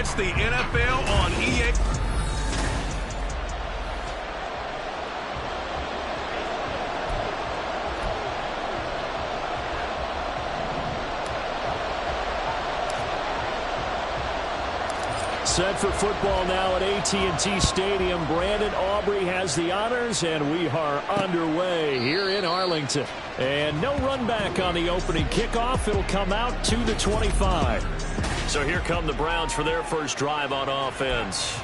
It's the NFL on EA. Set for football now at AT&T Stadium. Brandon Aubrey has the honors, and we are underway here in Arlington. And no run back on the opening kickoff. It'll come out to the 25. So here come the Browns for their first drive on offense.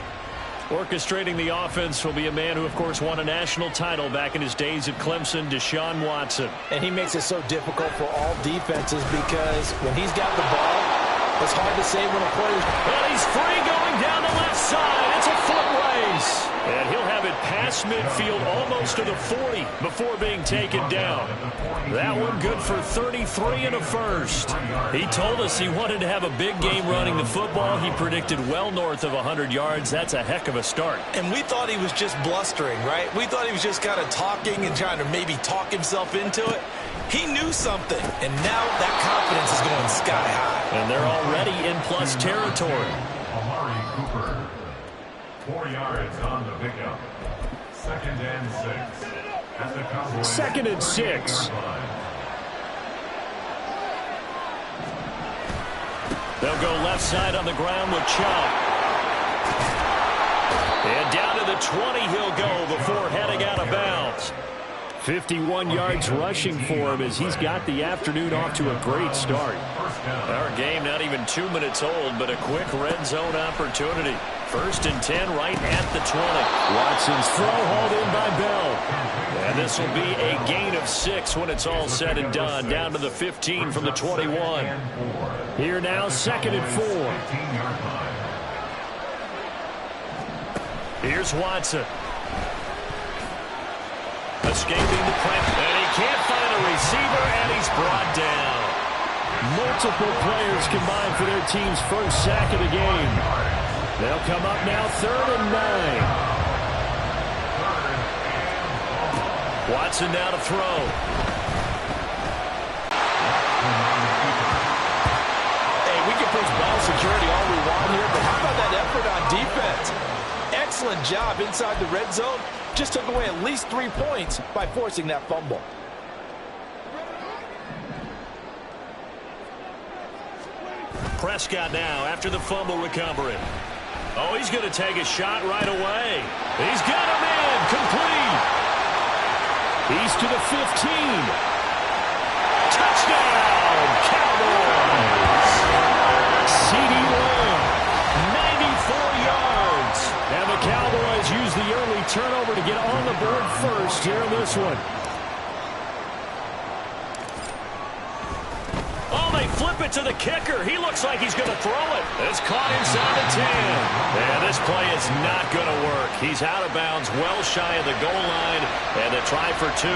Orchestrating the offense will be a man who, of course, won a national title back in his days at Clemson, Deshaun Watson. And he makes it so difficult for all defenses because when he's got the ball, it's hard to say when a player's... And he's free going down the left side. It's a foot race. And he'll have it past midfield almost to the 40 before being taken down. That one good for 33 and a first. He told us he wanted to have a big game running the football. He predicted well north of 100 yards. That's a heck of a start. And we thought he was just blustering, right? We thought he was just kind of talking and trying to maybe talk himself into it. He knew something, and now that confidence is going sky high. And they're already in plus territory. Amari Cooper, 4 yards on the pickup. 2nd and 6. At the Cowboys. 2nd and 6. They'll go left side on the ground with Chubb. And down to the 20 he'll go before heading out of bounds. 51 yards rushing for him as he's got the afternoon off to a great start. Our game not even 2 minutes old, but a quick red zone opportunity. 1st and 10 right at the 20. Watson's throw hauled in by Bell. And this will be a gain of 6 when it's all said and done. Down to the 15 from the 21. Here now, 2nd and 4. Here's Watson. Escaping the pressure, and he can't find a receiver, and he's brought down. Multiple players combined for their team's first sack of the game. They'll come up now 3rd and 9. Watson now to throw. Hey, we can push ball security all we want here, but how about that effort on defense? Excellent job inside the red zone. Just took away at least 3 points by forcing that fumble. Prescott now after the fumble recovery. Oh, he's going to take a shot right away. He's got him in. Complete. He's to the 15. Touchdown, Cowboys. CD Lamb, 94 yards. And the Cowboys use the early turnover to get on the board first here in this one. Oh, they flip it to the kicker. He looks like he's going to throw it. It's caught inside the 10. And this play is not going to work. He's out of bounds, well shy of the goal line. And a try for 2,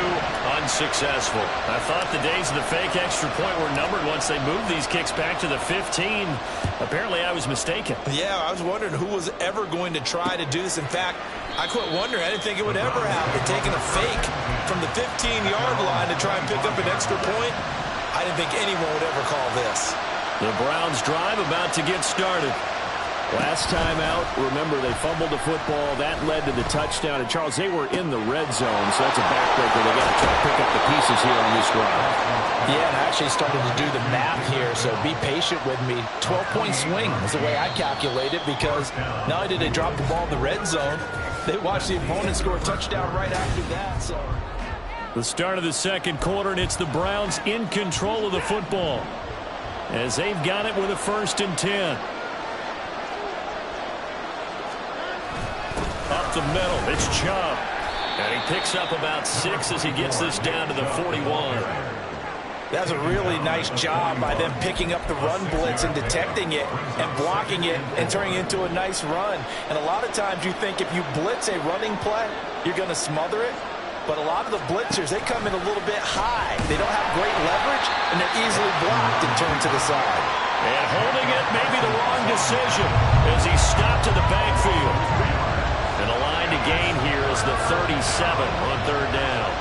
unsuccessful. I thought the days of the fake extra point were numbered once they moved these kicks back to the 15. Apparently, I was mistaken. Yeah, I was wondering who was ever going to try to do this. In fact, I quit wondering. I didn't think it would ever happen. Taking a fake from the 15-yard line to try and pick up an extra point. I didn't think anyone would ever call this. The Browns drive about to get started. Last time out, remember, they fumbled the football. That led to the touchdown. And, Charles, they were in the red zone, so that's a backbreaker. They got to try to pick up the pieces here on this drive. Yeah, and I actually started to do the math here, so be patient with me. 12-point swing is the way I calculate it because not only did they drop the ball in the red zone, they watched the opponent score a touchdown right after that. So the start of the second quarter, and it's the Browns in control of the football as they've got it with a 1st and 10. Up the middle, it's Chubb. And he picks up about 6 as he gets this down to the 41. That's a really nice job by them picking up the run blitz and detecting it and blocking it and turning it into a nice run. And a lot of times you think if you blitz a running play, you're going to smother it. But a lot of the blitzers, they come in a little bit high. They don't have great leverage, and they're easily blocked and turned to the side. And holding it may be the wrong decision as he stopped in the backfield. And the line to gain here is the 37 on 3rd down.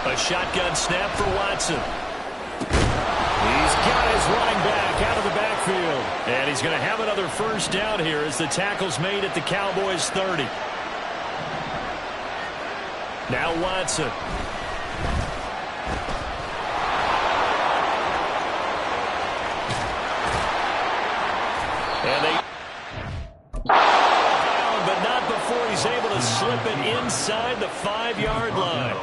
A shotgun snap for Watson. He's got his running back out of the backfield. backfield. And he's going to have another first down here as the tackle's made at the Cowboys' 30. Now Watson. And they but not before he's able to slip it inside the 5-yard line.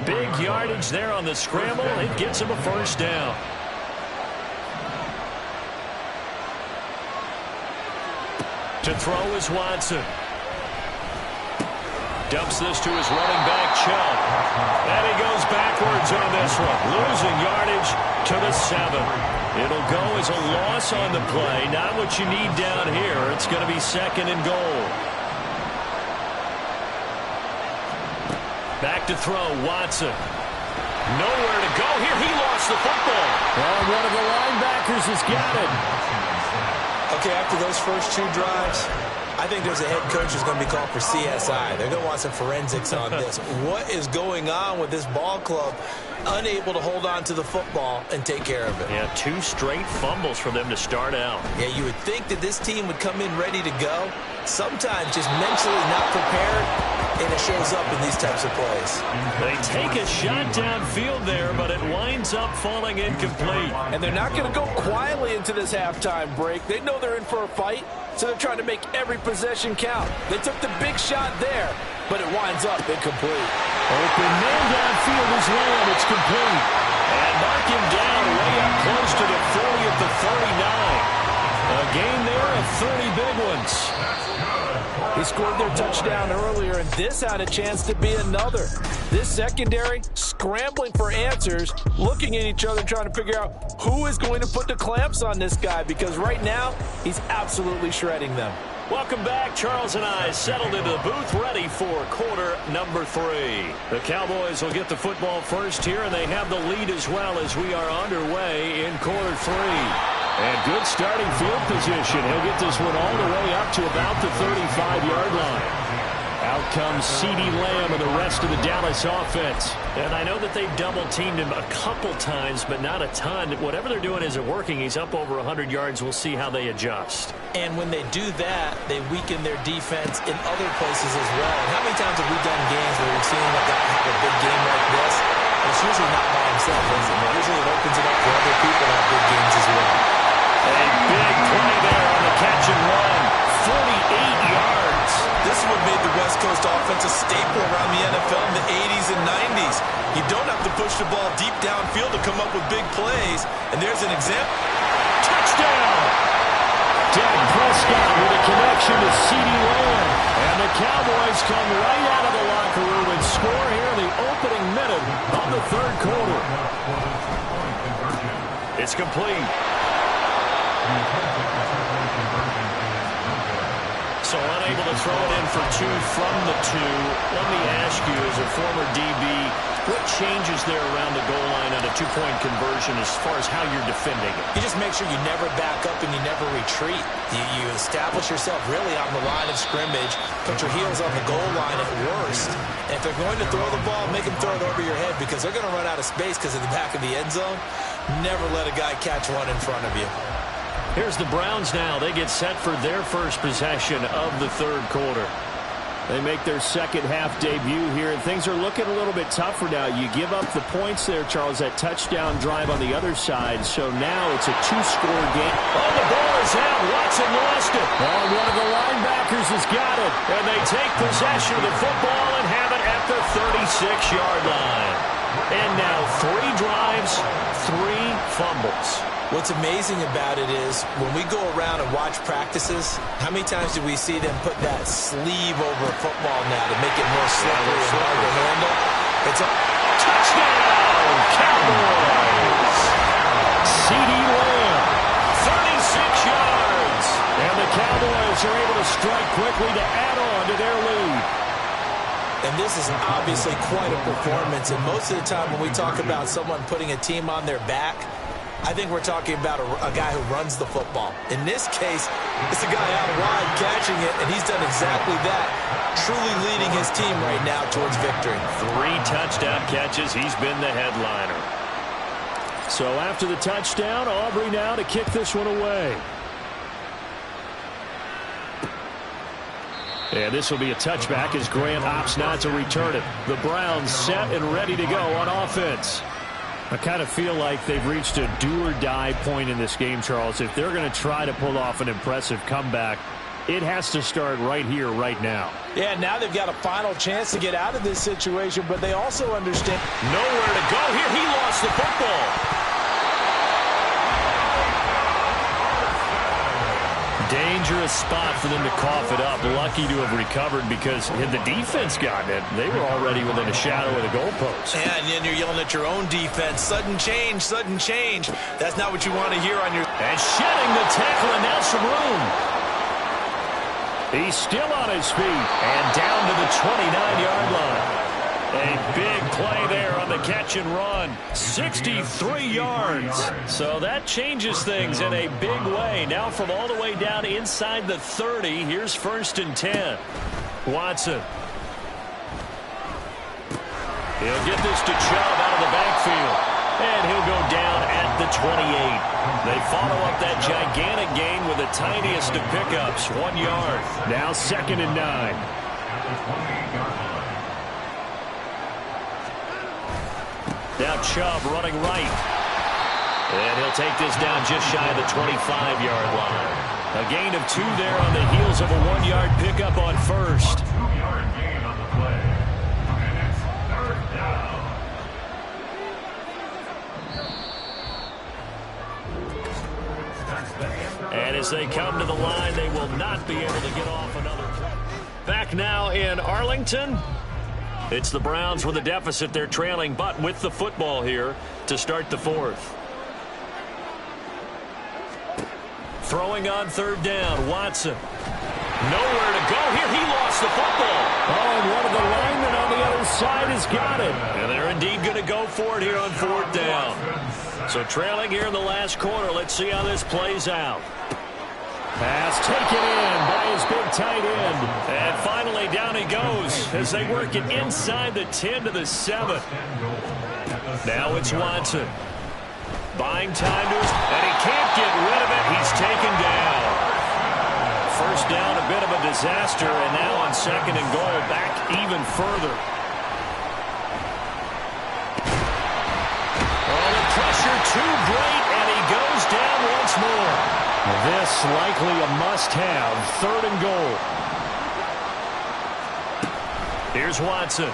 Big yardage there on the scramble. It gets him a first down. To throw is Watson. Dumps this to his running back, Chubb. And he goes backwards on this one. Losing yardage to the 7. It'll go as a loss on the play. Not what you need down here. It's going to be 2nd and goal. Back to throw, Watson. Nowhere to go here. He lost the football. And one of the linebackers has got it. Okay, after those first 2 drives, I think there's a head coach who's going to be called for CSI. They're going to want some forensics on this. What is going on with this ball club? Unable to hold on to the football and take care of it. Yeah, 2 straight fumbles for them to start out. Yeah, you would think that this team would come in ready to go. Sometimes just mentally not prepared, and it shows up in these types of plays. They take a shot downfield there, but it winds up falling incomplete. And they're not going to go quietly into this halftime break. They know they're in for a fight, so they're trying to make every possession count. They took the big shot there, but it winds up incomplete. Open man downfield is Lamb. It's complete. And mark him down way up close to the 40 at the 39. A game there of 30 big ones. He scored their touchdown earlier, and this had a chance to be another. This secondary scrambling for answers, looking at each other, trying to figure out who is going to put the clamps on this guy, because right now he's absolutely shredding them. Welcome back. Charles and I settled into the booth, ready for quarter number 3. The Cowboys will get the football first here, and they have the lead as well as we are underway in quarter 3. And good starting field position. He'll get this one all the way up to about the 35-yard line. Out comes CeeDee Lamb and the rest of the Dallas offense. And I know that they've double-teamed him a couple times, but not a ton. Whatever they're doing isn't working. He's up over 100 yards. We'll see how they adjust. And when they do that, they weaken their defense in other places as well. And how many times have we done games where we've seen a guy have a big game like this? And it's usually not by himself, is it? Usually it opens it up for other people to have big games as well. A big play there on the catch and run. 48 yards. This is what made the West Coast offense a staple around the NFL in the 80s and 90s. You don't have to push the ball deep downfield to come up with big plays. And there's an example. Touchdown! Dak Prescott with a connection to CeeDee Lamb. And the Cowboys come right out of the locker room and score here in the opening minute of the 3rd quarter. It's complete. So unable to throw it in for 2 from the 2. Let me ask you, as a former DB, what changes there around the goal line on a 2-point conversion as far as how you're defending it? You just make sure you never back up and you never retreat. You establish yourself really on the line of scrimmage, put your heels on the goal line at worst. And if they're going to throw the ball, make them throw it over your head, because they're going to run out of space because of the back of the end zone. Never let a guy catch one in front of you. Here's the Browns now. They get set for their first possession of the 3rd quarter. They make their second-half debut here, and things are looking a little bit tougher now. You give up the points there, Charles, that touchdown drive on the other side, so now it's a 2-score game. Oh, the ball is out. Watson lost it. Oh, one of the linebackers has got it, and they take possession of the football and have it at the 36-yard line. And now 3 drives, 3 fumbles. What's amazing about it is when we go around and watch practices, how many times do we see them put that sleeve over a football now to make it more slippery and hard to handle? It's a touchdown, Cowboys! CeeDee Lamb, 36 yards. And the Cowboys are able to strike quickly to add on to their lead. And this is obviously quite a performance. And most of the time when we talk about someone putting a team on their back, I think we're talking about a guy who runs the football. In this case, it's a guy out wide catching it, and he's done exactly that, truly leading his team right now towards victory. 3 touchdown catches. He's been the headliner. So after the touchdown, Aubrey now to kick this one away. And this will be a touchback as Grant opts not to return it. The Browns set and ready to go on offense. I kind of feel like they've reached a do-or-die point in this game, Charles. If they're going to try to pull off an impressive comeback, it has to start right here, right now. Yeah, now they've got a final chance to get out of this situation, but they also understand nowhere to go here. He lost the football. Dangerous spot for them to cough it up. Lucky to have recovered because had the defense gotten it, they were already within a shadow of the goalpost. Yeah, and then you're yelling at your own defense. Sudden change, sudden change. That's not what you want to hear on your... And shedding the tackle, and now some room. He's still on his feet and down to the 29-yard line. A big play there on the catch and run. 63 yards. So that changes things in a big way. Now from all the way down inside the 30, here's 1st and 10. Watson. He'll get this to Chubb out of the backfield. And he'll go down at the 28. They follow up that gigantic gain with the tiniest of pickups, 1 yard. Now 2nd and 9. Now Chubb running right. And he'll take this down just shy of the 25-yard line. A gain of 2 there on the heels of a 1-yard pickup on 1st. 2-yard gain on the play. And it's 3rd down. And as they come to the line, they will not be able to get off another play. Back now in Arlington. It's the Browns with a deficit. They're trailing, but with the football here to start the 4th. Throwing on 3rd down, Watson. Nowhere to go here. He lost the football. Oh, and one of the linemen on the other side has got it. And they're indeed going to go for it here on 4th down. So trailing here in the last quarter. Let's see how this plays out. Pass taken in by his big tight end. And finally down he goes as they work it inside the 10 to the 7. Now it's Watson. Buying time to his... And he can't get rid of it. He's taken down. 1st down, a bit of a disaster. And now on 2nd and goal, back even further. Oh, the pressure too great, and he goes down once more. This likely a must-have, 3rd and goal. Here's Watson.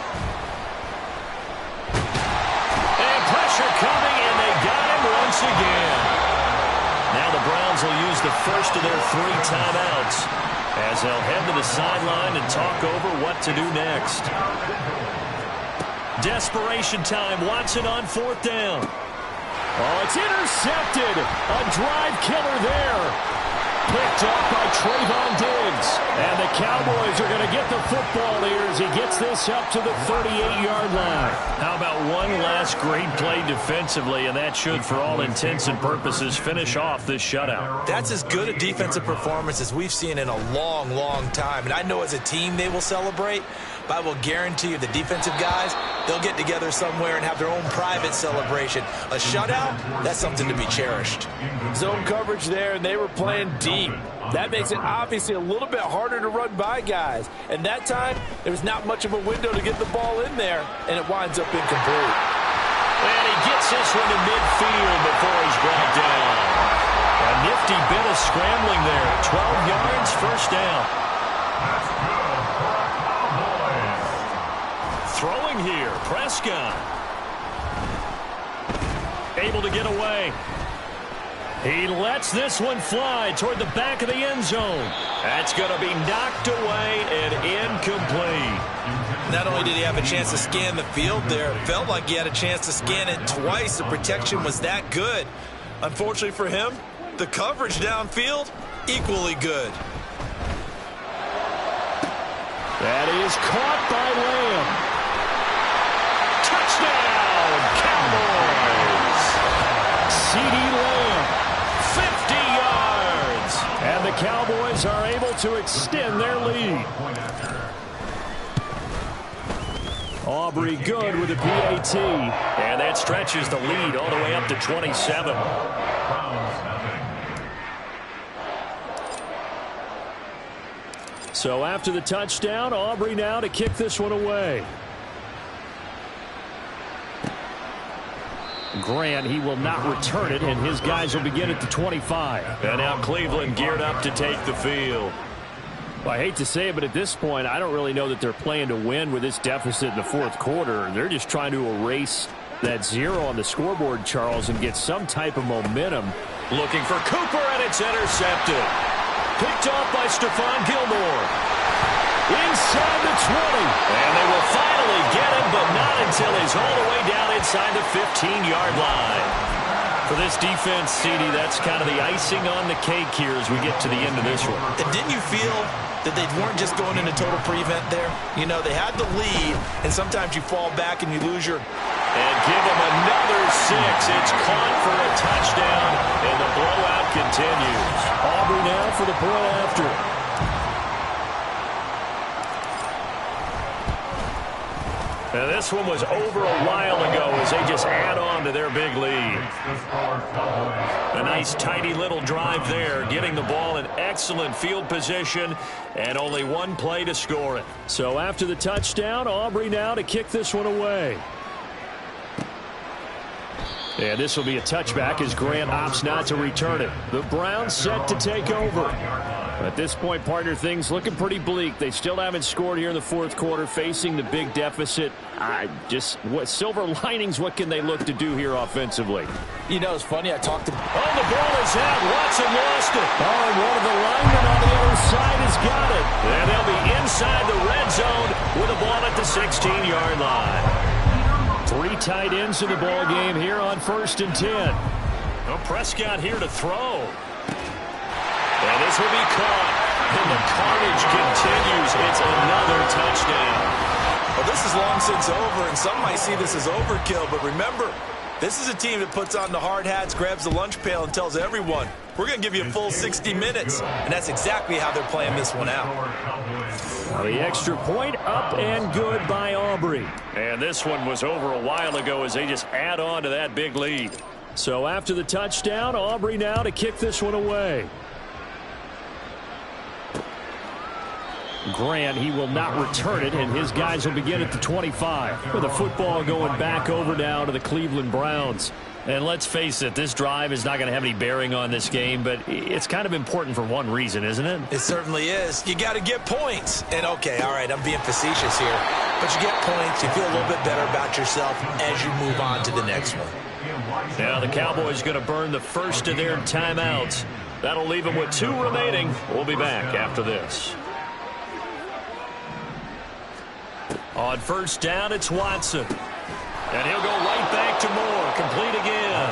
And pressure coming, and they got him once again. Now the Browns will use the first of their 3 timeouts as they'll head to the sideline and talk over what to do next. Desperation time. Watson on 4th down. Oh, it's intercepted. A drive killer there. Picked off by Trayvon Diggs. And the Cowboys are going to get the football here as he gets this up to the 38-yard line. How about one last great play defensively, and that should, for all intents and purposes, finish off this shutout. That's as good a defensive performance as we've seen in a long, long time. And I know as a team they will celebrate, but I will guarantee you the defensive guys, they'll get together somewhere and have their own private celebration. A shutout, that's something to be cherished. Zone coverage there, and they were playing deep. That makes it obviously a little bit harder to run by guys. And that time, there was not much of a window to get the ball in there, and it winds up incomplete. And he gets this one to midfield before he's brought down. A nifty bit of scrambling there. 12 yards, 1st down. Throwing here, Prescott. Able to get away. He lets this one fly toward the back of the end zone. That's going to be knocked away and incomplete. Not only did he have a chance to scan the field there, it felt like he had a chance to scan it twice. The protection was that good. Unfortunately for him, the coverage downfield, equally good. That is caught by Lamb. Touchdown, Cowboys. CeeDee Lamb, 50 yards. And the Cowboys are able to extend their lead. Aubrey good with a PAT. And that stretches the lead all the way up to 27. So after the touchdown, Aubrey now to kick this one away. Grant, he will not return it, and his guys will begin at the 25. And now Cleveland geared up to take the field. Well, I hate to say it, but at this point, I don't really know that they're playing to win with this deficit in the fourth quarter. They're just trying to erase that 0 on the scoreboard, Charles, and get some type of momentum. Looking for Cooper, and it's intercepted. Picked off by Stephon Gilmore. Inside the 20. And they will finally get him, but not until he's all the way down inside the 15-yard line. For this defense, CD, that's kind of the icing on the cake here as we get to the end of this one. And didn't you feel that they weren't just going into total prevent there? You know, they had the lead, and sometimes you fall back and you lose your... And give them another 6. It's caught for a touchdown, and the blowout continues. Aubrey now for the point after. Now this one was over a while ago as they just add on to their big lead. A nice tidy little drive there, getting the ball in excellent field position, and only one play to score it. So after the touchdown, Aubrey now to kick this one away. And this will be a touchback as Grant opts not to return it. The Browns set to take over. At this point, partner, things looking pretty bleak. They still haven't scored here in the fourth quarter, facing the big deficit. What silver linings, what can they look to do here offensively? You know, it's funny, I talked to... Oh, the ball is out. Watson lost it. Oh, and one of the linemen on the other side has got it. And they'll be inside the red zone with the ball at the 16-yard line. 3 tight ends in the ball game here on 1st and 10. Well, Prescott here to throw. And this will be caught. And the carnage continues. It's another touchdown. Well, this is long since over, and some might see this as overkill. But remember, this is a team that puts on the hard hats, grabs the lunch pail, and tells everyone, we're going to give you a full 60 minutes. And that's exactly how they're playing this one out. Well, the extra point up and good by Aubrey. And this one was over a while ago as they just add on to that big lead. So after the touchdown, Aubrey now to kick this one away. Grant, he will not return it, and his guys will begin at the 25. With the football going back over now to the Cleveland Browns. And let's face it, this drive is not going to have any bearing on this game, but it's kind of important for one reason, isn't it? It certainly is. You got to get points. And, okay, all right, I'm being facetious here. But you get points, you feel a little bit better about yourself as you move on to the next one. Now the Cowboys going to burn the first of their timeouts. That'll leave them with 2 remaining. We'll be back after this. On 1st down, it's Watson. And he'll go right back to Moore. Complete again.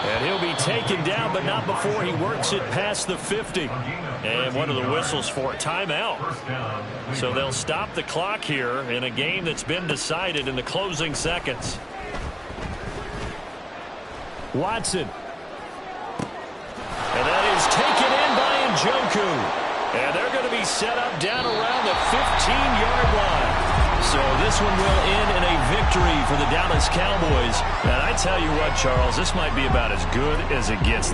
And he'll be taken down, but not before he works it past the 50. And one of the whistles for a timeout. So they'll stop the clock here in a game that's been decided in the closing seconds. Watson. And that is taken in by Njoku. And they're going to be set up down around the 15-yard line. So this one will end in a victory for the Dallas Cowboys. And I tell you what, Charles, this might be about as good as it gets.